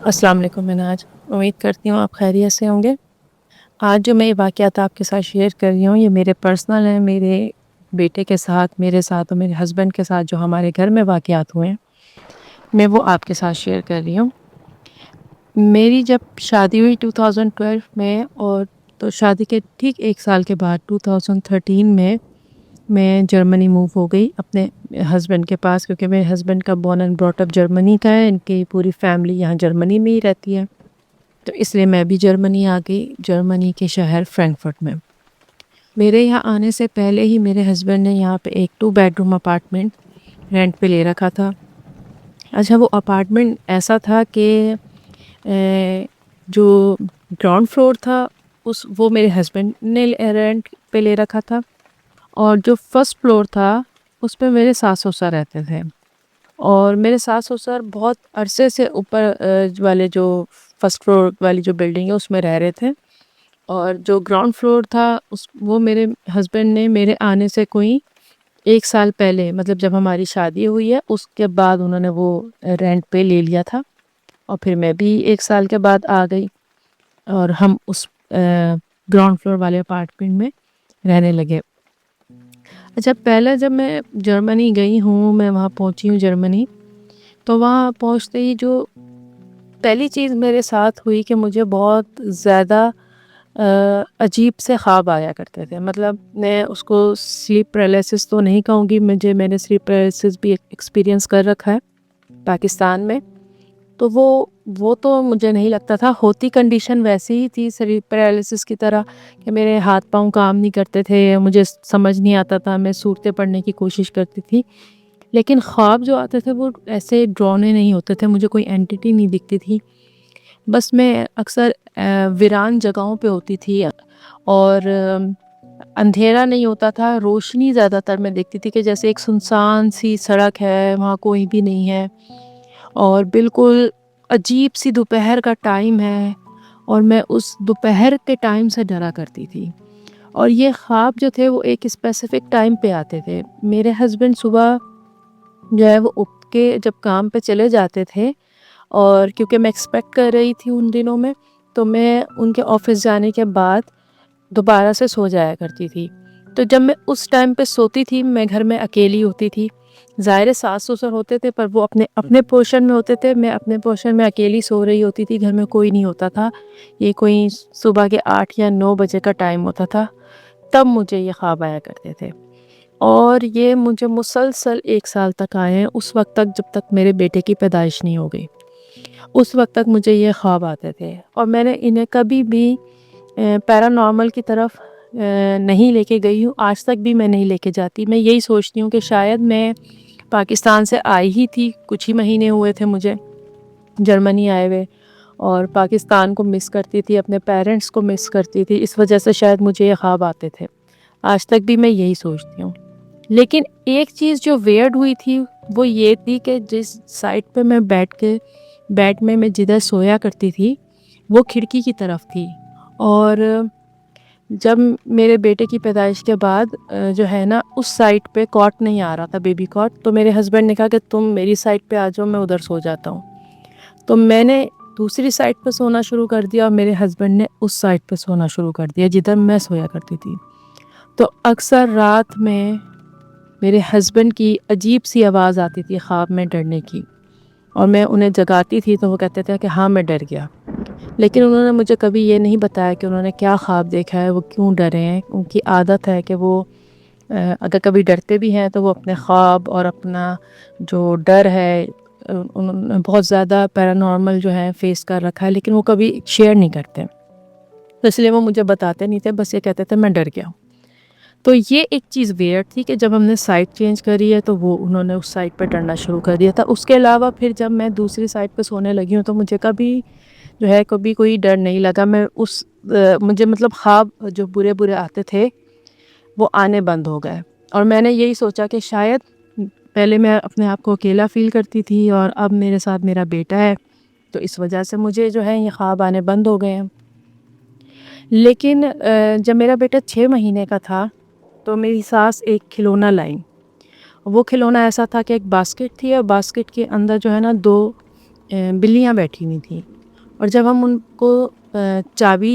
السلام علیکم مناج، امید کرتی ہوں آپ خیریت سے ہوں گے۔ آج جو میں یہ واقعات آپ کے ساتھ شیئر کر رہی ہوں یہ میرے پرسنل ہیں، میرے بیٹے کے ساتھ، میرے ساتھ اور میرے ہسبینڈ کے ساتھ جو ہمارے گھر میں واقعات ہوئے ہیں میں وہ آپ کے ساتھ شیئر کر رہی ہوں۔ میری جب شادی ہوئی 2012 میں، اور تو شادی کے ٹھیک ایک سال کے بعد 2013 میں جرمنی موو ہو گئی اپنے ہسبینڈ کے پاس، کیونکہ میرے ہسبینڈ کا born and brought up Germany کا ہے، ان کی پوری فیملی یہاں جرمنی میں ہی رہتی ہے، تو اس لیے میں بھی جرمنی آ گئی، جرمنی کے شہر فرینکفرٹ میں۔ میرے یہاں آنے سے پہلے ہی میرے ہسبینڈ نے یہاں پہ ایک 2 بیڈروم اپارٹمنٹ رینٹ پہ لے رکھا تھا۔ اچھا، وہ اپارٹمنٹ ایسا تھا کہ جو گراؤنڈ فلور تھا وہ میرے ہسبینڈ نے رینٹ پہ لے رکھا تھا، اور جو فرسٹ فلور تھا اس پہ میرے ساس سسر رہتے تھے، اور میرے ساس سسر بہت عرصے سے اوپر والے جو فرسٹ فلور والی جو بلڈنگ ہے اس میں رہ رہے تھے، اور جو گراؤنڈ فلور تھا وہ میرے ہسبینڈ نے میرے آنے سے کوئی 1 سال پہلے، مطلب جب ہماری شادی ہوئی ہے اس کے بعد انہوں نے وہ رینٹ پہ لے لیا تھا، اور پھر میں بھی 1 سال کے بعد آ گئی اور ہم اس گراؤنڈ فلور والے اپارٹمنٹ میں رہنے لگے۔ اچھا، پہلے جب میں جرمنی گئی ہوں، میں وہاں پہنچی ہوں جرمنی، تو وہاں پہنچتے ہی جو پہلی چیز میرے ساتھ ہوئی کہ مجھے بہت زیادہ عجیب سے خواب آیا کرتے تھے۔ مطلب میں اس کو سلیپ پیرالائسس تو نہیں کہوں گی، میں نے سلیپ پیرالائسس بھی ایکسپیرینس کر رکھا ہے پاکستان میں، تو وہ تو مجھے نہیں لگتا تھا ہوتی، کنڈیشن ویسی ہی تھی سلیپ پیرالائسس کی طرح کہ میرے ہاتھ پاؤں کام نہیں کرتے تھے، مجھے سمجھ نہیں آتا تھا، میں صورتیں پڑھنے کی کوشش کرتی تھی، لیکن خواب جو آتے تھے وہ ایسے ڈراؤنے نہیں ہوتے تھے، مجھے کوئی اینٹیٹی نہیں دکھتی تھی، بس میں اکثر ویران جگہوں پہ ہوتی تھی، اور اندھیرا نہیں ہوتا تھا، روشنی زیادہ تر میں دیکھتی تھی کہ جیسے ایک سنسان سی سڑک ہے، وہاں کوئی بھی نہیں ہے، اور بالکل عجیب سی دوپہر کا ٹائم ہے، اور میں اس دوپہر کے ٹائم سے ڈرا کرتی تھی۔ اور یہ خواب جو تھے وہ ایک اسپیسیفک ٹائم پہ آتے تھے۔ میرے ہسبینڈ صبح جو ہے وہ اٹھ کے جب کام پہ چلے جاتے تھے، اور کیونکہ میں ایکسپیکٹ کر رہی تھی ان دنوں میں، تو میں ان کے آفس جانے کے بعد دوبارہ سے سو جایا کرتی تھی، تو جب میں اس ٹائم پہ سوتی تھی میں گھر میں اکیلی ہوتی تھی، ظاہر ساس سسر ہوتے تھے پر وہ اپنے پورشن میں ہوتے تھے، میں اپنے پورشن میں اکیلی سو رہی ہوتی تھی، گھر میں کوئی نہیں ہوتا تھا، یہ کوئی صبح کے 8 یا 9 بجے کا ٹائم ہوتا تھا، تب مجھے یہ خواب آیا کرتے تھے، اور یہ مجھے مسلسل 1 سال تک آئے ہیں، اس وقت تک جب تک میرے بیٹے کی پیدائش نہیں ہو گئی، اس وقت تک مجھے یہ خواب آتے تھے، اور میں نے انہیں کبھی بھی پیرانارمل کی طرف نہیں لے کے گئی ہوں، آج تک بھی میں نہیں لے کے جاتی۔ میں یہی سوچتی ہوں کہ شاید میں پاکستان سے آئی ہی تھی، کچھ ہی مہینے ہوئے تھے مجھے جرمنی آئے ہوئے، اور پاکستان کو مس کرتی تھی، اپنے پیرنٹس کو مس کرتی تھی، اس وجہ سے شاید مجھے یہ خواب آتے تھے، آج تک بھی میں یہی سوچتی ہوں۔ لیکن ایک چیز جو ویئرڈ ہوئی تھی وہ یہ تھی کہ جس سائڈ پہ میں بیٹھ کے بیڈ میں جدھر سویا کرتی تھی وہ کھڑکی کی طرف تھی، اور جب میرے بیٹے کی پیدائش کے بعد جو ہے نا اس سائڈ پہ کاٹ نہیں آ رہا تھا، بیبی کاٹ، تو میرے ہسبینڈ نے کہا کہ تم میری سائڈ پہ آ جاؤ، میں ادھر سو جاتا ہوں، تو میں نے دوسری سائڈ پہ سونا شروع کر دیا، اور میرے ہسبینڈ نے اس سائڈ پہ سونا شروع کر دیا جدھر میں سویا کرتی تھی، تو اکثر رات میں میرے ہسبینڈ کی عجیب سی آواز آتی تھی خواب میں ڈرنے کی، اور میں انہیں جگاتی تھی تو وہ کہتے تھے کہ ہاں میں ڈر گیا، لیکن انہوں نے مجھے کبھی یہ نہیں بتایا کہ انہوں نے کیا خواب دیکھا ہے، وہ کیوں ڈرے ہیں۔ ان کی عادت ہے کہ وہ اگر کبھی ڈرتے بھی ہیں تو وہ اپنے خواب اور اپنا جو ڈر ہے، انہوں نے بہت زیادہ پیرانارمل جو ہے فیس کر رکھا ہے، لیکن وہ کبھی شیئر نہیں کرتے، تو اس لیے وہ مجھے بتاتے نہیں تھے، بس یہ کہتے تھے میں ڈر گیا ہوں۔ تو یہ ایک چیز ویئرڈ تھی کہ جب ہم نے سائڈ چینج کری ہے تو انہوں نے اس سائڈ پہ ڈرنا شروع کر دیا تھا۔ اس کے علاوہ پھر جب میں دوسری سائڈ پہ سونے لگی ہوں تو مجھے کبھی جو ہے کبھی کوئی ڈر نہیں لگا، مجھے مطلب خواب جو برے برے آتے تھے وہ آنے بند ہو گئے، اور میں نے یہی سوچا کہ شاید پہلے میں اپنے آپ کو اکیلا فیل کرتی تھی، اور اب میرے ساتھ میرا بیٹا ہے تو اس وجہ سے مجھے جو ہے یہ خواب آنے بند ہو گئے ہیں۔ لیکن جب میرا بیٹا 6 مہینے کا تھا تو میری ساس ایک کھلونا لائیں، وہ کھلونا ایسا تھا کہ ایک باسکٹ تھی، اور باسکٹ کے اندر جو ہے نا 2 بلیاں بیٹھی ہوئی تھیں، اور جب ہم ان کو چابی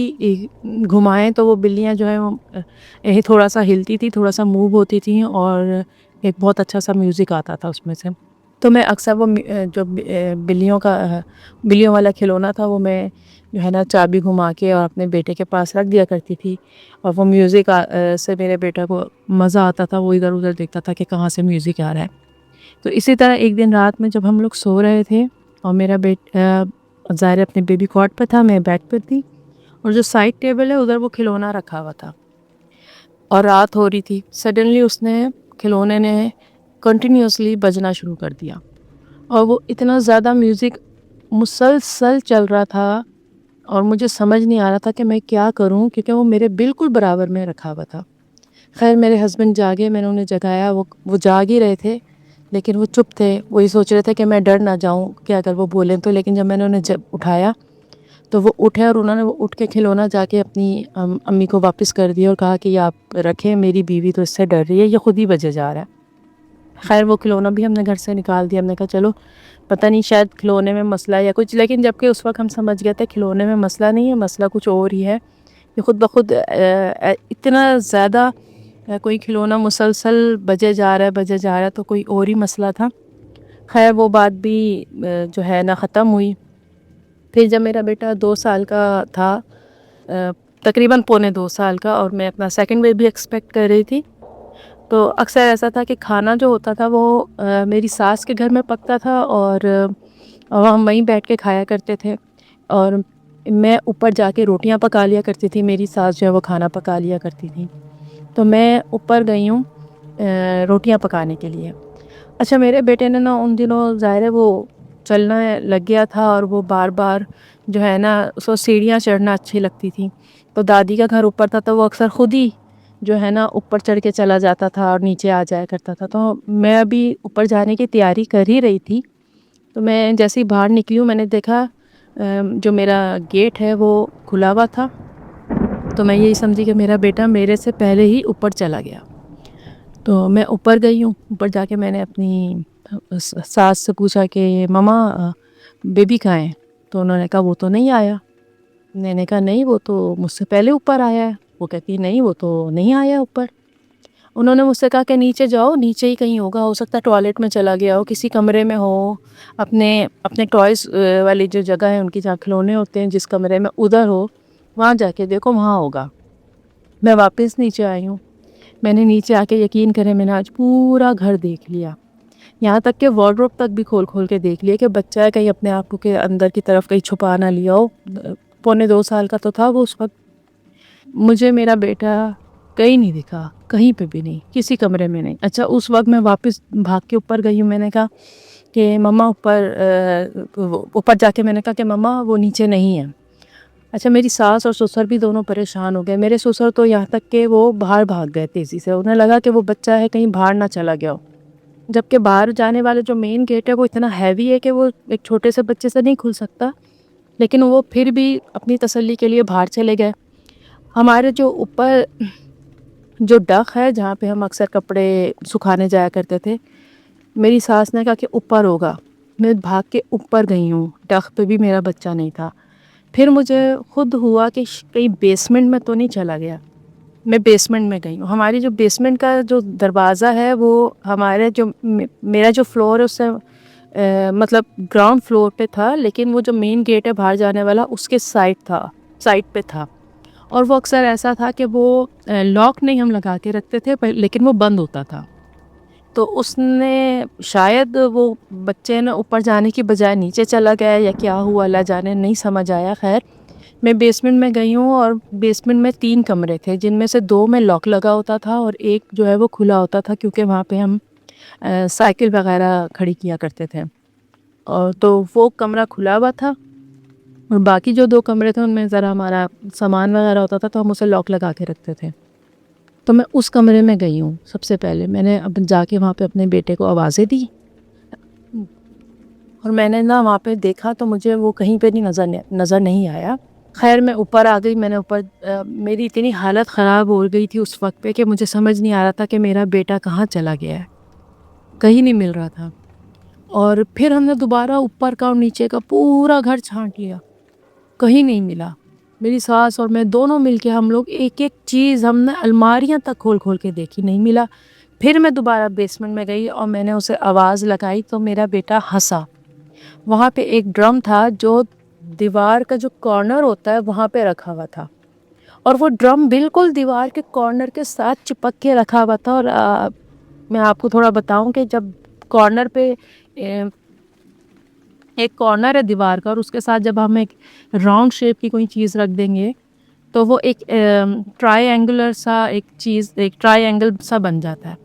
گھمائیں تو وہ بلیاں جو ہیں وہ تھوڑا سا ہلتی تھی، تھوڑا سا موو ہوتی تھیں، اور ایک بہت اچھا سا میوزک آتا تھا اس میں سے۔ تو میں اکثر وہ جو بلیوں والا کھلونا تھا وہ میں جو ہے نا چابی گھما کے اور اپنے بیٹے کے پاس رکھ دیا کرتی تھی، اور وہ میوزک سے میرے بیٹا کو مزہ آتا تھا، وہ ادھر ادھر دیکھتا تھا کہ کہاں سے میوزک آ رہا ہے۔ تو اسی طرح ایک دن رات میں جب ہم لوگ سو رہے تھے اور میرا ظاہر اپنے بیبی کواٹ پہ تھا، میں بیڈ پہ تھی، اور جو سائڈ ٹیبل ہے ادھر وہ کھلونا رکھا ہوا تھا، اور رات ہو رہی تھی۔ سڈنلی اس نے کھلونے نے کنٹینیوسلی بجنا شروع کر دیا، اور وہ اتنا زیادہ میوزک مسلسل چل رہا تھا، اور مجھے سمجھ نہیں آ رہا تھا کہ میں کیا کروں، کیونکہ وہ میرے بالکل برابر میں رکھا ہوا تھا۔ خیر میرے ہسبینڈ جاگے، میں نے انہیں جگایا، وہ جاگ ہی رہے تھے لیکن وہ چپ تھے، وہی سوچ رہے تھے کہ میں ڈر نہ جاؤں کہ اگر وہ بولیں تو۔ لیکن جب میں نے انہیں اٹھایا تو وہ اٹھے، اور انہوں نے وہ اٹھ کے کھلونا جا کے اپنی امی کو واپس کر دیا اور کہا کہ یہ آپ رکھیں، میری بیوی تو اس سے ڈر رہی ہے، یہ خود ہی بجے جا رہا ہے۔ خیر وہ کھلونا بھی ہم نے گھر سے نکال دیا، ہم نے کہا چلو پتہ نہیں شاید کھلونے میں مسئلہ یا کچھ، لیکن جبکہ اس وقت ہم سمجھ گئے تھے کھلونے میں مسئلہ نہیں ہے، مسئلہ کچھ اور ہی ہے۔ یہ خود بخود اتنا زیادہ کوئی کھلونا مسلسل بجے جا رہا ہے تو کوئی اور ہی مسئلہ تھا۔ خیر وہ بات بھی جو ہے نا ختم ہوئی۔ پھر جب میرا بیٹا 2 سال کا تھا، تقریباً 2.25 سال کا، اور میں اپنا سیکنڈ بیبی ایکسپیکٹ کر رہی تھی، تو اکثر ایسا تھا کہ کھانا جو ہوتا تھا وہ میری ساس کے گھر میں پکتا تھا، اور ہم وہیں بیٹھ کے کھایا کرتے تھے، اور میں اوپر جا کے روٹیاں پکا لیا کرتی تھی، میری ساس جو ہے وہ کھانا پکا لیا کرتی تھی۔ تو میں اوپر گئی ہوں روٹیاں پکانے کے لیے۔ اچھا میرے بیٹے نے نا ان دنوں ظاہر ہے وہ چلنا لگ گیا تھا، اور وہ بار بار جو ہے نا اس کو سیڑھیاں چڑھنا اچھی لگتی تھیں، تو دادی کا گھر اوپر تھا تو وہ اکثر خود ہی جو ہے نا اوپر چڑھ کے چلا جاتا تھا اور نیچے آ جایا کرتا تھا۔ تو میں ابھی اوپر جانے کی تیاری کر ہی رہی تھی، تو میں جیسے ہی باہر نکلی ہوں میں نے دیکھا جو میرا گیٹ ہے وہ کھلا ہوا تھا، تو میں یہی سمجھی کہ میرا بیٹا میرے سے پہلے ہی اوپر چلا گیا۔ تو میں اوپر گئی ہوں، اوپر جا کے میں نے اپنی ساس سے پوچھا کہ مما بیبی کہاں ہے؟ تو انہوں نے کہا وہ تو نہیں آیا۔ میں نے کہا نہیں وہ تو مجھ سے پہلے اوپر آیا ہے۔ وہ کہتی نہیں وہ تو نہیں آیا اوپر۔ انہوں نے مجھ سے کہا کہ نیچے جاؤ، نیچے ہی کہیں ہوگا، ہو سکتا ہے ٹوائلٹ میں چلا گیا ہو، کسی کمرے میں ہو، اپنے ٹوائز والی جو جگہ ہے ان کی جہاں کھلونے ہوتے ہیں جس کمرے میں ادھر ہو، وہاں جا کے دیکھو وہاں ہوگا۔ میں واپس نیچے آئی ہوں، میں نے نیچے آ کے یقین کریں میں نے آج پورا گھر دیکھ لیا، یہاں تک کہ وارڈروب تک بھی کھول کھول کے دیکھ لیا کہ بچہ ہے کہیں اپنے آپ کو کہ اندر کی طرف کہیں چھپا نہ لیا ہو۔ 2.25 سال کا تو تھا وہ اس وقت۔ مجھے میرا بیٹا کہیں نہیں دکھا، کہیں پہ بھی نہیں، کسی کمرے میں نہیں۔ اچھا اس وقت میں واپس بھاگ کے اوپر گئی ہوں، میں نے کہا کہ مما اوپر جا کے میں نے کہا کہ مما وہ نیچے نہیں ہے۔ اچھا میری ساس اور سسر بھی دونوں پریشان ہو گئے۔ میرے سسر تو یہاں تک کہ وہ باہر بھاگ گئے تیزی سے، انہیں لگا کہ وہ بچہ ہے کہیں باہر نہ چلا گیا ہو، جبکہ باہر جانے والا جو مین گیٹ ہے وہ اتنا ہیوی ہے کہ وہ ایک چھوٹے سے بچے سے نہیں کھل سکتا، لیکن وہ پھر بھی اپنی تسلی کے لیے باہر چلے گئے۔ ہمارے جو اوپر جو ڈک ہے جہاں پہ ہم اکثر کپڑے سکھانے جایا کرتے تھے، میری ساس نے کہا کہ اوپر ہوگا، میں بھاگ کے اوپر گئی ہوں، ڈک پہ بھی میرا بچہ نہیں تھا۔ پھر مجھے خود ہوا کہ کہیں بیسمنٹ میں تو نہیں چلا گیا۔ میں بیسمنٹ میں گئی ہوں، ہماری جو بیسمنٹ کا جو دروازہ ہے وہ ہمارے جو میرا جو فلور ہے اس سے مطلب گراؤنڈ فلور پہ تھا، لیکن وہ جو مین گیٹ ہے باہر جانے والا اس کے سائڈ پہ تھا، اور وہ اکثر ایسا تھا کہ وہ لاک نہیں ہم لگا کے رکھتے تھے لیکن وہ بند ہوتا تھا۔ تو اس نے شاید وہ بچے نے اوپر جانے کی بجائے نیچے چلا گیا یا کیا ہوا اللہ جانے، نہیں سمجھ آیا۔ خیر میں بیسمنٹ میں گئی ہوں، اور بیسمنٹ میں 3 کمرے تھے جن میں سے 2 میں لاک لگا ہوتا تھا اور ایک جو ہے وہ کھلا ہوتا تھا، کیونکہ وہاں پہ ہم سائیکل وغیرہ کھڑی کیا کرتے تھے، اور تو وہ کمرہ کھلا ہوا تھا، اور باقی جو 2 کمرے تھے ان میں ذرا ہمارا سامان وغیرہ ہوتا تھا تو ہم اسے لاک لگا کے رکھتے تھے۔ تو میں اس کمرے میں گئی ہوں، سب سے پہلے میں نے اب جا کے وہاں پہ اپنے بیٹے کو آوازیں دی، اور میں نے نا وہاں پہ دیکھا تو مجھے وہ کہیں پہ نظر نہیں آیا۔ خیر میں اوپر آ گئی، میں نے اوپر میری اتنی حالت خراب ہو گئی تھی اس وقت پہ کہ مجھے سمجھ نہیں آ رہا تھا کہ میرا بیٹا کہاں چلا گیا ہے، کہیں نہیں مل رہا تھا۔ اور پھر ہم نے دوبارہ اوپر کا اور نیچے کا پورا گھر چھانٹ لیا، کہیں نہیں ملا. میری ساس اور میں دونوں مل کے ہم لوگ ایک ایک چیز ہم نے الماریاں تک کھول کھول کے دیکھی, نہیں ملا. پھر میں دوبارہ بیسمنٹ میں گئی اور میں نے اسے آواز لگائی تو میرا بیٹا ہنسا. وہاں پہ ایک ڈرم تھا جو دیوار کا جو کارنر ہوتا ہے وہاں پہ رکھا ہوا تھا, اور وہ ڈرم بالکل دیوار کے کارنر کے ساتھ چپک کے رکھا ہوا تھا. اور میں آپ کو تھوڑا بتاؤں کہ جب کارنر پہ ایک کارنر ہے دیوار کا اور اس کے ساتھ جب ہم ایک راؤنڈ شیپ کی کوئی چیز رکھ دیں گے تو وہ ایک ٹرائی اینگولر سا ایک ٹرائی اینگل سا بن جاتا ہے.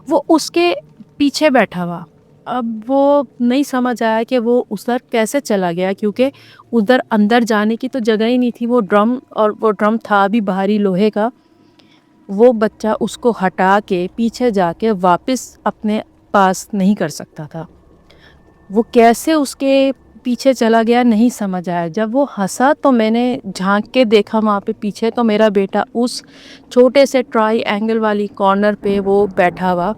وہ اس کے پیچھے بیٹھا ہوا. اب وہ نہیں سمجھ آیا کہ وہ ادھر کیسے چلا گیا, کیونکہ ادھر اندر جانے کی تو جگہ ہی نہیں تھی. وہ ڈرم تھا بھی بھاری لوہے کا. وہ بچہ اس کو ہٹا کے پیچھے جا کے واپس اپنے پاس نہیں کر سکتا تھا. وہ کیسے اس کے پیچھے چلا گیا نہیں سمجھ آیا. جب وہ ہنسا تو میں نے جھانک کے دیکھا وہاں پہ پیچھے, تو میرا بیٹا اس چھوٹے سے ٹرائی اینگل والی کارنر پہ وہ بیٹھا ہوا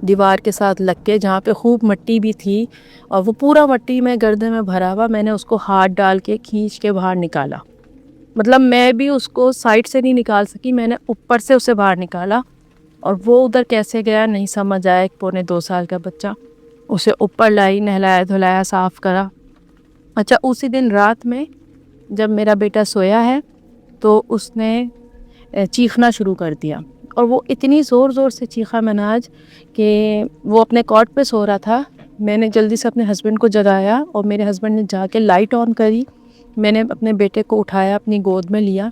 دیوار کے ساتھ لگ کے, جہاں پہ خوب مٹی بھی تھی اور وہ پورا مٹی میں گردے میں بھرا ہوا. میں نے اس کو ہاتھ ڈال کے کھینچ کے باہر نکالا. مطلب میں بھی اس کو سائڈ سے نہیں نکال سکی, میں نے اوپر سے اسے باہر نکالا. اور وہ ادھر کیسے گیا نہیں سمجھ آیا. ایک 2.25 سال کا بچہ, اسے اوپر لائی, نہلایا دھلایا, صاف کرا. اچھا, اسی دن رات میں جب میرا بیٹا سویا ہے تو اس نے چیخنا شروع کر دیا, اور وہ اتنی زور زور سے چیخا مناج کہ وہ اپنے کاٹ پہ سو رہا تھا. میں نے جلدی سے اپنے ہسبینڈ کو جگایا اور میرے ہسبینڈ نے جا کے لائٹ آن کری. میں نے اپنے بیٹے کو اٹھایا, اپنی گود میں لیا.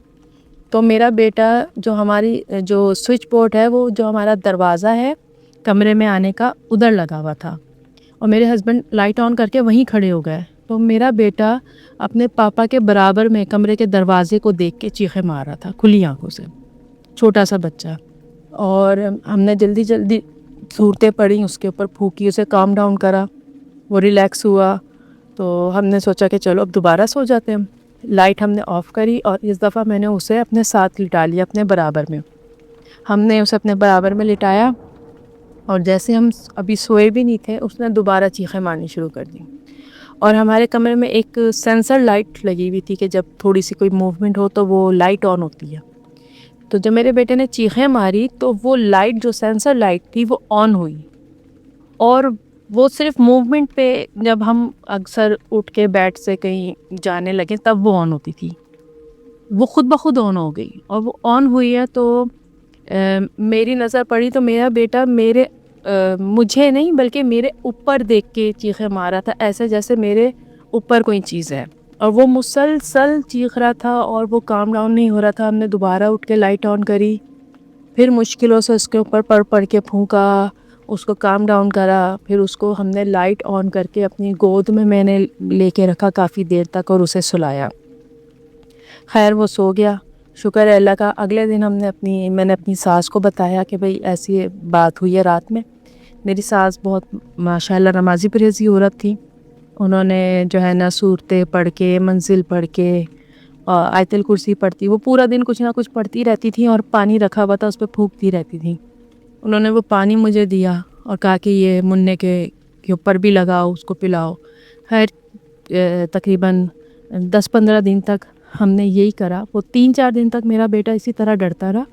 تو میرا بیٹا جو سوئچ بورڈ ہے, وہ جو ہمارا دروازہ ہے کمرے میں آنے کا, ادھر لگا ہوا تھا, اور میرے ہسبینڈ لائٹ آن کر کے وہیں کھڑے ہو گئے. تو میرا بیٹا اپنے پاپا کے برابر میں کمرے کے دروازے کو دیکھ کے چیخے مار رہا تھا کھلی آنکھوں سے, چھوٹا سا بچہ. اور ہم نے جلدی صورتیں پڑھی, اس کے اوپر پھونکی, اسے کام ڈاؤن کرا, وہ ریلیکس ہوا. تو ہم نے سوچا کہ چلو اب دوبارہ سو جاتے ہیں. لائٹ ہم نے آف کری اور اس دفعہ میں نے اسے اپنے ساتھ لٹا لیا, اپنے برابر میں. ہم نے اسے اپنے برابر میں لٹایا, اور جیسے ہم ابھی سوئے بھی نہیں تھے اس نے دوبارہ چیخیں مارنی شروع کر دی. اور ہمارے کمرے میں ایک سینسر لائٹ لگی ہوئی تھی کہ جب تھوڑی سی کوئی موومنٹ ہو تو وہ لائٹ آن ہوتی ہے. تو جب میرے بیٹے نے چیخیں ماری تو وہ لائٹ, جو سینسر لائٹ تھی, وہ آن ہوئی. اور وہ صرف موومنٹ پہ جب ہم اکثر اٹھ کے بیڈ سے کہیں جانے لگے تب وہ آن ہوتی تھی. وہ خود بخود آن ہو گئی, اور وہ آن ہوئی ہے تو میری نظر پڑی تو میرا بیٹا مجھے نہیں بلکہ میرے اوپر دیکھ کے چیخیں مار رہا تھا, ایسے جیسے میرے اوپر کوئی چیز ہے. اور وہ مسلسل چیخ رہا تھا اور وہ کام ڈاؤن نہیں ہو رہا تھا. ہم نے دوبارہ اٹھ کے لائٹ آن کری, پھر مشکلوں سے اس کے اوپر پڑھ کے پھونکا, اس کو کام ڈاؤن کرا. پھر اس کو ہم نے لائٹ آن کر کے اپنی گود میں نے لے کے رکھا کافی دیر تک اور اسے سلایا. خیر وہ سو گیا, شکر ہے اللہ کا. اگلے دن میں نے اپنی ساس کو بتایا کہ بھئی ایسی بات ہوئی ہے رات میں. میری ساس بہت ماشاءاللہ نمازی پرہیزی عورت تھی. انہوں نے جو ہے نا صورتیں پڑھ کے, منزل پڑھ کے, آیت الکرسی پڑھتی, وہ پورا دن کچھ نہ کچھ پڑھتی رہتی تھی, اور پانی رکھا ہوا تھا اس پہ پھونکتی رہتی تھی. انہوں نے وہ پانی مجھے دیا اور کہا کہ یہ مننے کے اوپر بھی لگاؤ, اس کو پلاؤ. خیر تقریباً 10-15 دن تک ہم نے یہی کرا. وہ 3-4 دن تک میرا بیٹا اسی طرح ڈرتا رہا,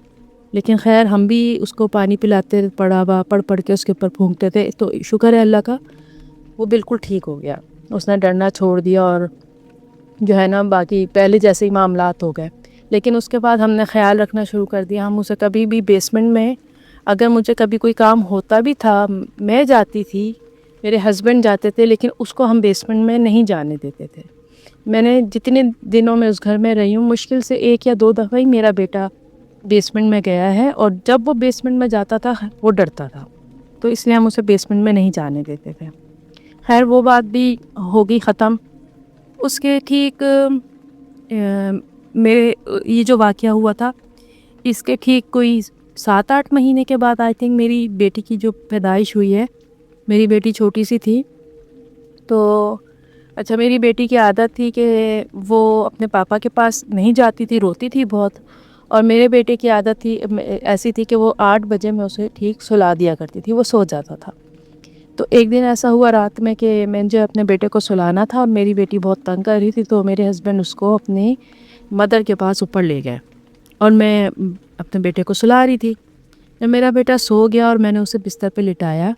لیکن خیر ہم بھی اس کو پانی پلاتے, پڑھ کے اس کے اوپر پھونکتے تھے. تو شکر ہے اللہ کا, وہ بالکل ٹھیک ہو گیا. اس نے ڈرنا چھوڑ دیا اور جو ہے نا باقی پہلے جیسے ہی معاملات ہو گئے. لیکن اس کے بعد ہم نے خیال رکھنا شروع کر دیا. ہم اسے کبھی بھی بیسمنٹ میں, اگر مجھے کبھی کوئی کام ہوتا بھی تھا, میں جاتی تھی, میرے ہسبینڈ جاتے تھے, لیکن اس کو ہم بیسمنٹ میں نہیں جانے دیتے تھے. میں نے جتنے دنوں میں اس گھر میں رہی ہوں, مشکل سے 1 یا 2 دفعہ ہی میرا بیٹا بیسمنٹ میں گیا ہے, اور جب وہ بیسمنٹ میں جاتا تھا وہ ڈرتا تھا, تو اس لیے ہم اسے بیسمنٹ میں نہیں جانے دیتے تھے. خیر وہ بات بھی ہو گئی ختم. اس کے ٹھیک میرے یہ جو واقعہ ہوا تھا, اس کے ٹھیک کوئی 7-8 مہینے کے بعد آئی تھنک میری بیٹی کی جو پیدائش ہوئی ہے. میری بیٹی چھوٹی سی تھی, تو اچھا میری بیٹی کی عادت تھی کہ وہ اپنے پاپا کے پاس نہیں جاتی تھی, روتی تھی بہت. اور میرے بیٹے کی عادت ایسی تھی کہ وہ 8 بجے میں اسے ٹھیک سلا دیا کرتی تھی, وہ سو جاتا تھا. تو ایک دن ایسا ہوا رات میں کہ مجھے اپنے بیٹے کو سلانا تھا اور میری بیٹی بہت تنگ کر رہی تھی، تو میرے ہسبینڈ اس کو اپنی مدر کے پاس اوپر لے گئے اور میں اپنے بیٹے کو سلا رہی تھی۔ جب میرا بیٹا سو گیا اور میں نے اسے بستر پہ لٹایا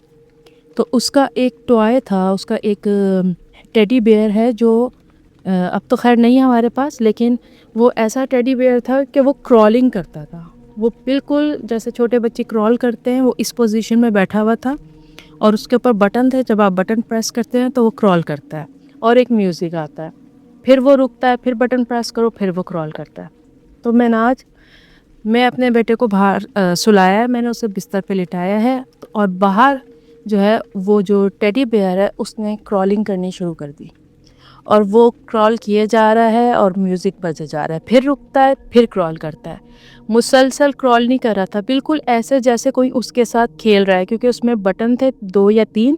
تو اس کا ایک ٹوائے تھا، اس کا ایک ٹیڈی بیئر ہے جو اب تو خیر نہیں ہے ہمارے پاس، لیکن وہ ایسا ٹیڈی بیئر تھا کہ وہ کرالنگ کرتا تھا، وہ بالکل جیسے چھوٹے بچے کرال کرتے ہیں وہ اس پوزیشن میں بیٹھا ہوا تھا، اور اس کے اوپر بٹن تھے، جب آپ بٹن پریس کرتے ہیں تو وہ کرال کرتا ہے اور ایک میوزک آتا ہے، پھر وہ رکتا ہے، پھر بٹن پریس کرو، پھر وہ کرال کرتا ہے۔ تو میں اپنے بیٹے کو باہر سلایا ہے، میں نے اسے بستر پہ لٹایا ہے، اور باہر جو ہے وہ جو ٹیڈی بیئر ہے اس نے کرالنگ کرنی شروع کر دی، اور وہ کرال کیے جا رہا ہے اور میوزک بجے جا رہا ہے، پھر رکتا ہے، پھر کرال کرتا ہے، مسلسل کرال نہیں کر رہا تھا، بالکل ایسے جیسے کوئی اس کے ساتھ کھیل رہا ہے، کیونکہ اس میں بٹن تھے 2 یا 3،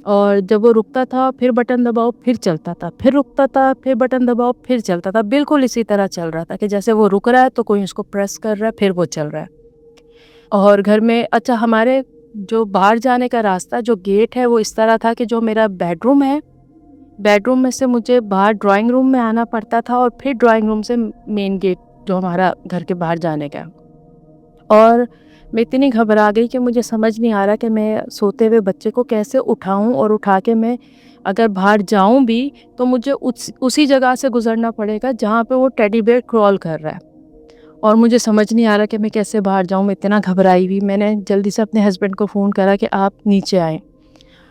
اور جب وہ رکتا تھا پھر بٹن دباؤ پھر چلتا تھا، پھر رکتا تھا پھر بٹن دباؤ پھر چلتا تھا، بالکل اسی طرح چل رہا تھا کہ جیسے وہ رک رہا ہے تو کوئی اس کو پریس کر رہا ہے، پھر وہ چل رہا ہے۔ اور گھر میں ہمارے جو باہر جانے کا راستہ جو گیٹ ہے وہ اس طرح تھا کہ جو میرا بیڈ روم ہے، بیڈ روم میں سے مجھے باہر ڈرائنگ روم میں آنا پڑتا تھا، اور پھر ڈرائنگ روم سے مین گیٹ جو ہمارا گھر کے باہر جانے کا۔ اور میں اتنی گھبرا گئی کہ مجھے سمجھ نہیں آ رہا کہ میں سوتے ہوئے بچے کو کیسے اٹھاؤں، اور اٹھا کے میں اگر باہر جاؤں بھی تو مجھے اسی جگہ سے گزرنا پڑے گا جہاں پہ وہ ٹیڈی بیئر کرال کر رہا ہے، اور مجھے سمجھ نہیں آ رہا کہ میں کیسے باہر جاؤں۔ میں اتنا گھبرائی ہوئی، میں نے جلدی سے اپنے ہسبینڈ کو فون کرا کہ آپ نیچے آئیں۔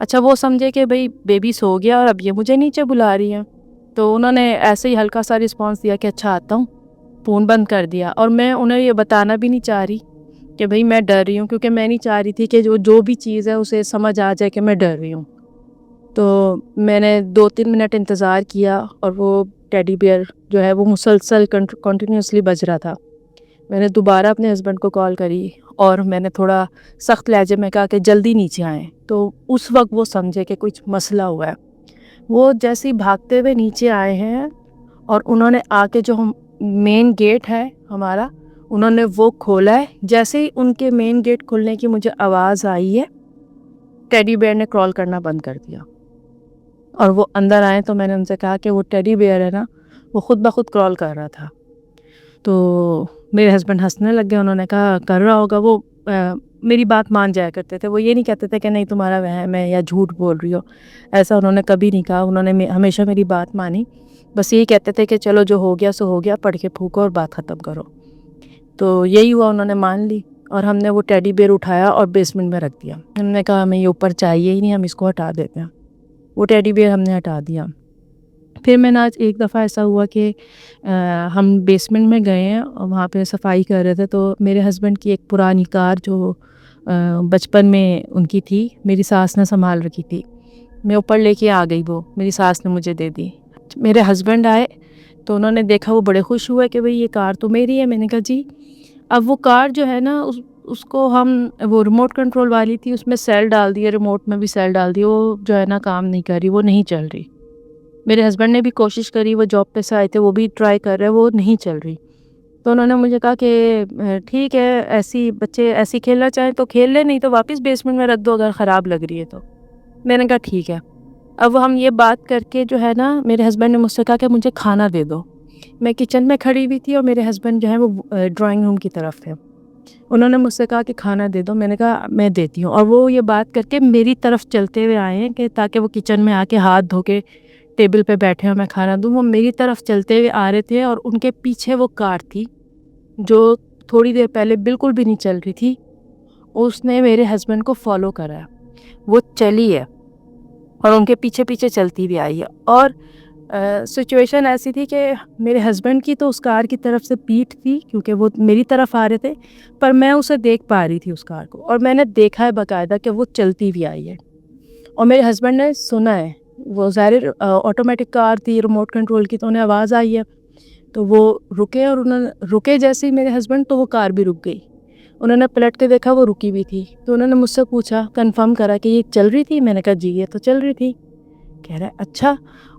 اچھا وہ سمجھے کہ بھئی بیبی سو گیا اور اب یہ مجھے نیچے بلا رہی ہیں، تو انہوں نے ایسے ہی ہلکا سا رسپانس دیا کہ اچھا آتا ہوں، فون بند کر دیا۔ اور میں انہیں یہ بتانا بھی نہیں چاہ رہی کہ بھئی میں ڈر رہی ہوں، کیونکہ میں نہیں چاہ رہی تھی کہ جو بھی چیز ہے اسے سمجھ آ جائے کہ میں ڈر رہی ہوں۔ تو میں نے 2-3 منٹ انتظار کیا، اور وہ ٹیڈی بیئر جو ہے وہ مسلسل کنٹینیوسلی بج رہا تھا۔ میں نے دوبارہ اپنے ہسبینڈ کو کال کری، اور میں نے تھوڑا سخت لہجے میں کہا کہ جلدی نیچے آئیں، تو اس وقت وہ سمجھے کہ کچھ مسئلہ ہوا ہے۔ وہ جیسے ہی بھاگتے ہوئے نیچے آئے ہیں، اور انہوں نے آ کے جو مین گیٹ ہے ہمارا انہوں نے وہ کھولا ہے، جیسے ہی ان کے مین گیٹ کھلنے کی مجھے آواز آئی ہے، ٹیڈی بیئر نے کرال کرنا بند کر دیا، اور وہ اندر آئے تو میں نے ان سے کہا کہ وہ ٹیڈی بیئر ہے نا وہ خود بخود کرال کر رہا تھا۔ تو میرے ہسبینڈ ہنسنے لگ گئے، انہوں نے کہا کر رہا ہوگا، وہ میری بات مان جایا کرتے تھے، وہ یہ نہیں کہتے تھے کہ نہیں تمہارا وہم ہے یا جھوٹ بول رہی ہو، ایسا انہوں نے کبھی نہیں کہا، انہوں نے ہمیشہ میری بات مانی، بس یہی کہتے تھے کہ چلو جو ہو گیا سو ہو گیا، پڑھ کے پھونکو اور بات ختم کرو۔ تو یہی ہوا، انہوں نے مان لی، اور ہم نے وہ ٹیڈی بیئر اٹھایا اور بیسمنٹ میں رکھ دیا۔ انہوں نے کہا ہمیں یہ اوپر چاہیے ہی نہیں، ہم اس کو ہٹا دیتے ہیں۔ وہ ٹیڈی بیئر ہم نے ہٹا دیا۔ پھر میں نے آج ایک دفعہ ایسا ہوا کہ ہم بیسمنٹ میں گئے ہیں، وہاں پہ صفائی کر رہے تھے، تو میرے ہسبینڈ کی ایک پرانی کار جو بچپن میں ان کی تھی، میری ساس نے سنبھال رکھی تھی، میں اوپر لے کے آ گئی، وہ میری ساس نے مجھے دے دی۔ میرے ہسبینڈ آئے تو انہوں نے دیکھا، وہ بڑے خوش ہوئے کہ بھئی یہ کار تو میری ہے۔ میں نے کہا جی۔ اب وہ کار جو ہے نا اس کو وہ ریموٹ کنٹرول والی تھی، اس میں سیل ڈال دیے، ریموٹ میں بھی سیل ڈال دی، وہ جو ہے نا کام نہیں کر رہی، وہ نہیں چل رہی۔ میرے ہسبینڈ نے بھی کوشش کری، وہ جاب پہ سے آئے تھے، وہ بھی ٹرائی کر رہے، وہ نہیں چل رہی۔ تو انہوں نے مجھے کہا کہ ٹھیک ہے، ایسی بچے ایسی کھیلنا چاہیں تو کھیل لیں، نہیں تو واپس بیسمنٹ میں رکھ دو اگر خراب لگ رہی ہے تو۔ میں نے کہا ٹھیک ہے۔ اب ہم یہ بات کر کے جو ہے نا، میرے ہسبینڈ نے مجھ سے کہا کہ مجھے کھانا دے دو۔ میں کچن میں کھڑی ہوئی تھی اور میرے ہسبینڈ جو ہے وہ ڈرائنگ روم کی طرف تھے، انہوں نے مجھ سے کہا کہ کھانا دے دو۔ میں نے کہا میں دیتی ہوں، اور وہ یہ بات کر کے میری طرف چلتے ہوئے آئے ہیں کہ تاکہ وہ کچن میں آ کے ہاتھ دھو کے ٹیبل پہ بیٹھے اور میں کھانا دوں۔ وہ میری طرف چلتے ہوئے آ رہے تھے، اور ان کے پیچھے وہ کار تھی جو تھوڑی دیر پہلے بالکل بھی نہیں چل رہی تھی، اس نے میرے ہسبینڈ کو فالو کرا ہے، وہ چلی ہے اور ان کے پیچھے پیچھے چلتی بھی آئی ہے۔ اور سچویشن ایسی تھی کہ میرے ہسبینڈ کی تو اس کار کی طرف سے پیٹھ تھی، کیونکہ وہ میری طرف آ رہے تھے، پر میں اسے دیکھ پا رہی تھی اس کار کو، اور میں نے دیکھا ہے باقاعدہ کہ وہ چلتی بھی آئی ہے، اور میرے ہسبینڈ نے سنا ہے، وہ ظاہر آٹومیٹک کار تھی ریموٹ کنٹرول کی، تو انہیں آواز آئی ہے، تو وہ رکے، اور انہوں نے رکے جیسے ہی میرے ہسبینڈ، تو وہ کار بھی رک گئی۔ انہوں نے پلٹ کے دیکھا، وہ رکی بھی تھی، تو انہوں نے مجھ سے پوچھا، کنفرم کرا کہ یہ چل رہی تھی؟ میں نے کہا جی یہ تو چل رہی تھی۔ کہہ رہا ہے اچھا۔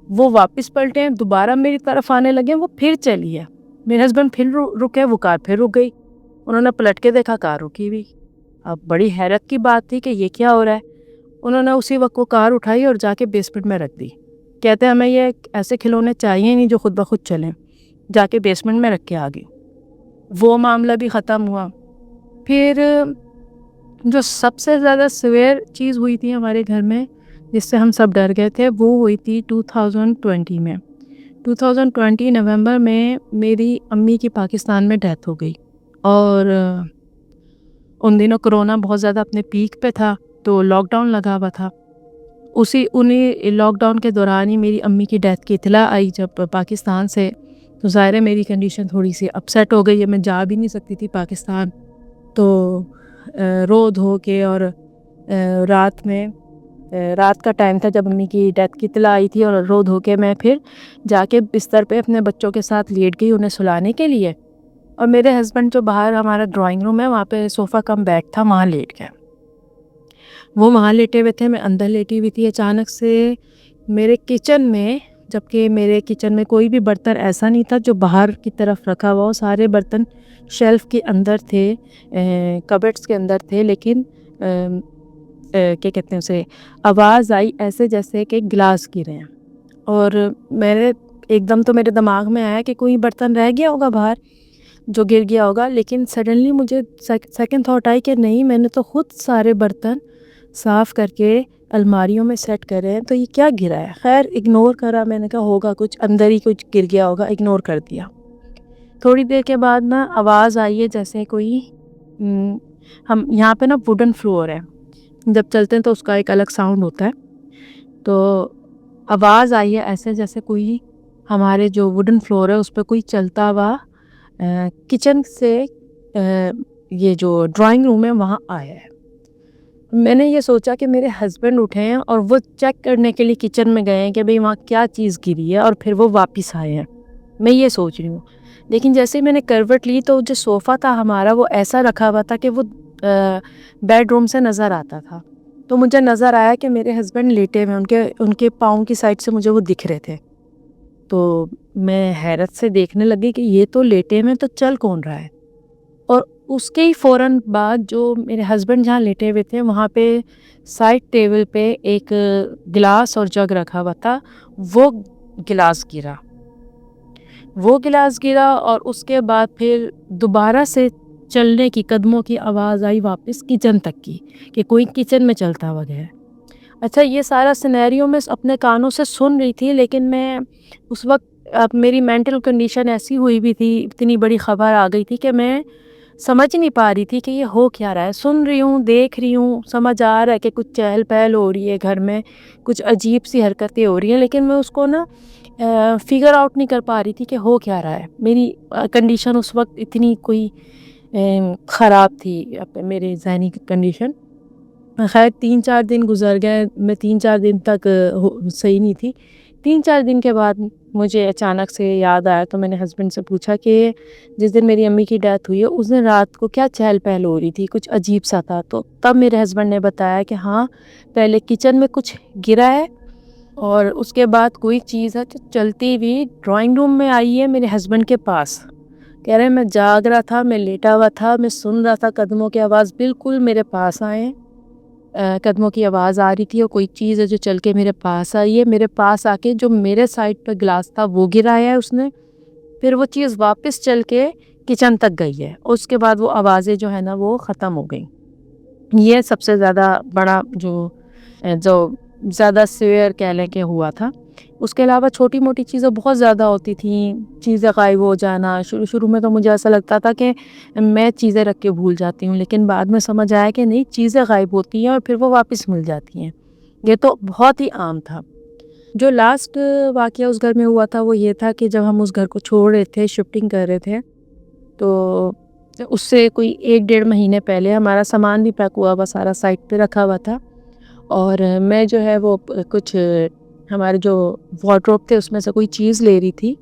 وہ واپس پلٹے ہیں، دوبارہ میری طرف آنے لگے، وہ پھر چلی ہے، میرے ہسبینڈ پھر رکے، وہ کار پھر رک گئی، انہوں نے پلٹ کے دیکھا، کار رکی ہوئی۔ اب بڑی حیرت کی بات تھی کہ یہ کیا ہو رہا ہے۔ انہوں نے اسی وقت وہ کار اٹھائی اور جا کے بیسمنٹ میں رکھ دی. کہتے ہیں ہمیں یہ ایسے کھلونے چاہیے نہیں جو خود بخود چلیں. جا کے بیسمنٹ میں رکھ کے آ گئی. وہ معاملہ بھی ختم ہوا. پھر جو سب سے زیادہ سویئر چیز ہوئی تھی ہمارے گھر میں جس سے ہم سب ڈر گئے تھے وہ ہوئی تھی 2020 میں. 2020 نومبر میں میری امی کی پاکستان میں ڈیتھ ہو گئی. اور ان دنوں کرونا بہت زیادہ اپنے پیک پہ تھا تو لاک ڈاؤن لگا ہوا تھا. انہیں لاک ڈاؤن کے دوران ہی میری امی کی ڈیتھ کی اطلاع آئی جب پاکستان سے. تو ظاہر ہے میری کنڈیشن تھوڑی سی اپسیٹ ہو گئی ہے. میں جا بھی نہیں سکتی تھی پاکستان. تو رو دھو کے اور رات کا ٹائم تھا جب امی کی ڈیتھ کی اطلاع آئی تھی اور رو دھو کے میں پھر جا کے بستر پہ اپنے بچوں کے ساتھ لیٹ گئی انہیں سلانے کے لیے. اور میرے ہسبینڈ جو باہر ہمارا ڈرائنگ روم ہے وہاں پہ صوفہ کم بیڈ تھا وہاں لیٹ گئے. وہ وہاں لیٹے ہوئے تھے, میں اندر لیٹی ہوئی تھی. اچانک سے میرے کچن میں, جبکہ میرے کچن میں کوئی بھی برتن ایسا نہیں تھا جو باہر کی طرف رکھا ہوا ہو, سارے برتن شیلف کے اندر تھے, کبٹس کے اندر تھے, لیکن کیا کہتے ہیں اسے, آواز آئی ایسے جیسے کہ گلاس گرے ہیں. اور میرے ایک دم تو میرے دماغ میں آیا کہ کوئی برتن رہ گیا ہوگا باہر جو گر گیا ہوگا, لیکن سڈنلی مجھے سیکنڈ تھاٹ آئی کہ نہیں, میں نے تو خود سارے برتن صاف کر کے الماریوں میں سیٹ کرے ہیں, تو یہ کیا گرا ہے. خیر اگنور کرا, میں نے کہا ہوگا کچھ اندر ہی کچھ گر گیا ہوگا, اگنور کر دیا. تھوڑی دیر کے بعد نا آواز آئی ہے جیسے کوئی, ہم یہاں پہ نا ووڈن فلور ہے, جب چلتے ہیں تو اس کا ایک الگ ساؤنڈ ہوتا ہے. تو آواز آئی ہے ایسے جیسے کوئی ہمارے جو ووڈن فلور ہے اس پہ کوئی چلتا ہوا کچن سے یہ جو ڈرائنگ روم ہے وہاں آیا ہے. میں نے یہ سوچا کہ میرے ہسبینڈ اٹھے ہیں اور وہ چیک کرنے کے لیے کچن میں گئے ہیں کہ بھئی وہاں کیا چیز گری ہے, اور پھر وہ واپس آئے ہیں. میں یہ سوچ رہی ہوں, لیکن جیسے ہی میں نے کروٹ لی تو جو صوفہ تھا ہمارا وہ ایسا رکھا ہوا تھا کہ وہ بیڈ روم سے نظر آتا تھا. تو مجھے نظر آیا کہ میرے ہسبینڈ لیٹے ہوئے, ان کے پاؤں کی سائڈ سے مجھے وہ دکھ رہے تھے. تو میں حیرت سے دیکھنے لگی کہ یہ تو لیٹے ہوئے, تو چل کون رہا ہے. اور اس کے ہی فوراً بعد جو میرے ہسبینڈ جہاں لیٹے ہوئے تھے وہاں پہ سائڈ ٹیبل پہ ایک گلاس اور جگ رکھا ہوا تھا, وہ گلاس گرا اور اس کے بعد پھر دوبارہ سے چلنے کی, قدموں کی آواز آئی واپس کچن تک کی, کہ کوئی کچن میں چلتا ہوا گیا. اچھا, یہ سارا سینیریو میں اپنے کانوں سے سن رہی تھی, لیکن میں اس وقت میری مینٹل کنڈیشن ایسی ہوئی بھی تھی, اتنی بڑی خبر آ گئی تھی کہ میں سمجھ نہیں پا رہی تھی کہ یہ ہو کیا رہا ہے. سن رہی ہوں, دیکھ رہی ہوں, سمجھ آ رہا ہے کہ کچھ چہل پہل ہو رہی ہے گھر میں, کچھ عجیب سی حرکتیں ہو رہی ہیں, لیکن میں اس کو نا فگر آؤٹ نہیں کر پا رہی تھی کہ ہو کیا رہا ہے. میری کنڈیشن اس وقت اتنی کوئی خراب تھی, میرے ذہنی کنڈیشن. خیر 3-4 دن گزر گئے, میں 3-4 دن تک صحیح نہیں تھی. 3-4 دن کے بعد مجھے اچانک سے یاد آیا, تو میں نے ہسبینڈ سے پوچھا کہ جس دن میری امی کی ڈیتھ ہوئی ہے اس دن رات کو کیا چہل پہل ہو رہی تھی, کچھ عجیب سا تھا. تو تب میرے ہسبینڈ نے بتایا کہ ہاں پہلے کچن میں کچھ گرا ہے, اور اس کے بعد کوئی چیز ہے جو چلتی ہوئی ڈرائنگ روم میں آئی ہے میرے ہسبینڈ کے پاس. کہہ رہے ہیں میں جاگ رہا تھا, میں لیٹا ہوا تھا, میں سن رہا تھا قدموں کی آواز, بالکل میرے پاس آئے, قدموں کی آواز آ رہی تھی, اور کوئی چیز ہے جو چل کے میرے پاس آئی ہے. میرے پاس آ کے جو میرے سائڈ پہ گلاس تھا وہ گرایا ہے اس نے, پھر وہ چیز واپس چل کے کچن تک گئی ہے, اور اس کے بعد وہ آوازیں جو ہے نا وہ ختم ہو گئیں. یہ سب سے زیادہ بڑا جو زیادہ سیویئر کہہ لیں کہ ہوا تھا. اس کے علاوہ چھوٹی موٹی چیزیں بہت زیادہ ہوتی تھیں, چیزیں غائب ہو جانا. شروع میں تو مجھے ایسا لگتا تھا کہ میں چیزیں رکھ کے بھول جاتی ہوں, لیکن بعد میں سمجھ آیا کہ نہیں, چیزیں غائب ہوتی ہیں اور پھر وہ واپس مل جاتی ہیں. یہ تو بہت ہی عام تھا. جو لاسٹ واقعہ اس گھر میں ہوا تھا وہ یہ تھا کہ جب ہم اس گھر کو چھوڑ رہے تھے, شفٹنگ کر رہے تھے, تو اس سے کوئی 1-1.5 مہینے پہلے ہمارا سامان بھی پیک ہوا سارا سائٹ پہ رکھا ہوا تھا. اور میں جو ہے وہ کچھ ہمارے جو وارڈروب تھے اس میں سے کوئی چیز لے رہی تھی,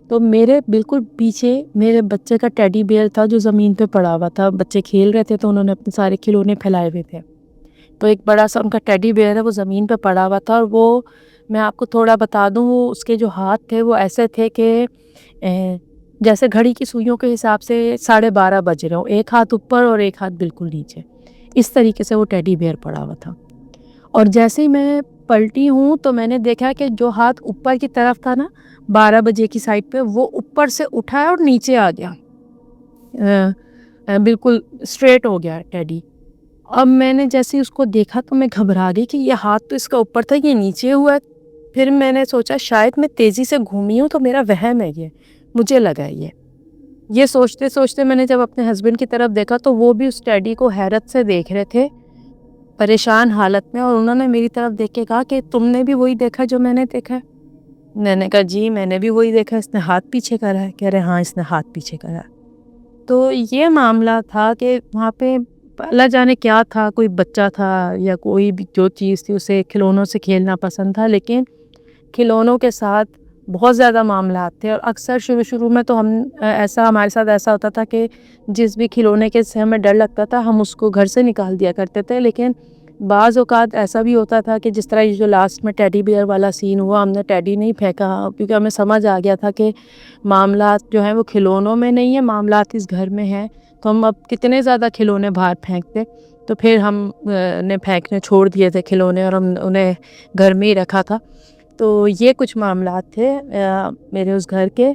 تو میرے بالکل پیچھے میرے بچے کا ٹیڈی بیئر تھا جو زمین پہ پڑا ہوا تھا. بچے کھیل رہے تھے تو انہوں نے اپنے سارے کھلونے پھیلائے ہوئے تھے, تو ایک بڑا سا ان کا ٹیڈی بیئر ہے وہ زمین پہ پڑا ہوا تھا. اور وہ میں آپ کو تھوڑا بتا دوں, وہ اس کے جو ہاتھ تھے وہ ایسے تھے کہ جیسے گھڑی کی سوئیوں کے حساب سے 12:30 بج رہے ہوں, ایک ہاتھ اوپر اور ایک ہاتھ بالکل نیچے, اس طریقے سے وہ ٹیڈی بیئر پڑا ہوا تھا. اور جیسے ہی میں پلٹی ہوں تو میں نے دیکھا کہ جو ہاتھ اوپر کی طرف تھا نا 12 بجے کی سائڈ پہ، وہ اوپر سے اٹھا ہے اور نیچے آ گیا، بالکل اسٹریٹ ہو گیا ٹیڈی۔ اب میں نے جیسے اس کو دیکھا تو میں گھبرا گئی کہ یہ ہاتھ تو اس کا اوپر تھا، یہ نیچے ہوا ہے۔ پھر میں نے سوچا شاید میں تیزی سے گھومی ہوں تو میرا وہم ہے، یہ مجھے لگا یہ سوچتے سوچتے میں نے جب اپنے ہسبینڈ کی طرف دیکھا تو وہ بھی اس ٹیڈی کو حیرت سے دیکھ رہے تھے، پریشان حالت میں، اور انہوں نے میری طرف دیکھ کے کہا کہ تم نے بھی وہی دیکھا جو میں نے دیکھا ہے؟ میں نے کہا جی میں نے بھی وہی دیکھا، اس نے ہاتھ پیچھے کرا ہے۔ کہہ رہے ہاں اس نے ہاتھ پیچھے کرا ہے۔ تو یہ معاملہ تھا کہ وہاں پہ اللہ جانے کیا تھا، کوئی بچہ تھا یا کوئی بھی جو چیز تھی، اسے کھلونوں سے کھیلنا پسند تھا، لیکن کھلونوں کے ساتھ بہت زیادہ معاملات تھے۔ اور اکثر شروع میں تو ہمارے ساتھ ایسا ہوتا تھا کہ جس بھی کھلونے کے سے ہمیں ڈر لگتا تھا ہم اس کو گھر سے نکال دیا کرتے تھے، لیکن بعض اوقات ایسا بھی ہوتا تھا کہ جس طرح یہ جو لاسٹ میں ٹیڈی بیئر والا سین ہوا، ہم نے ٹیڈی نہیں پھینکا کیونکہ ہمیں سمجھ آ گیا تھا کہ معاملات جو ہیں وہ کھلونوں میں نہیں ہیں، معاملات اس گھر میں ہیں، تو ہم اب کتنے زیادہ کھلونے باہر پھینکتے۔ تو پھر ہم نے پھینکنے چھوڑ دیے تھے کھلونے، اور ہم انہیں گھر میں ہی رکھا تھا۔ تو یہ کچھ معاملات تھے میرے اس گھر کے۔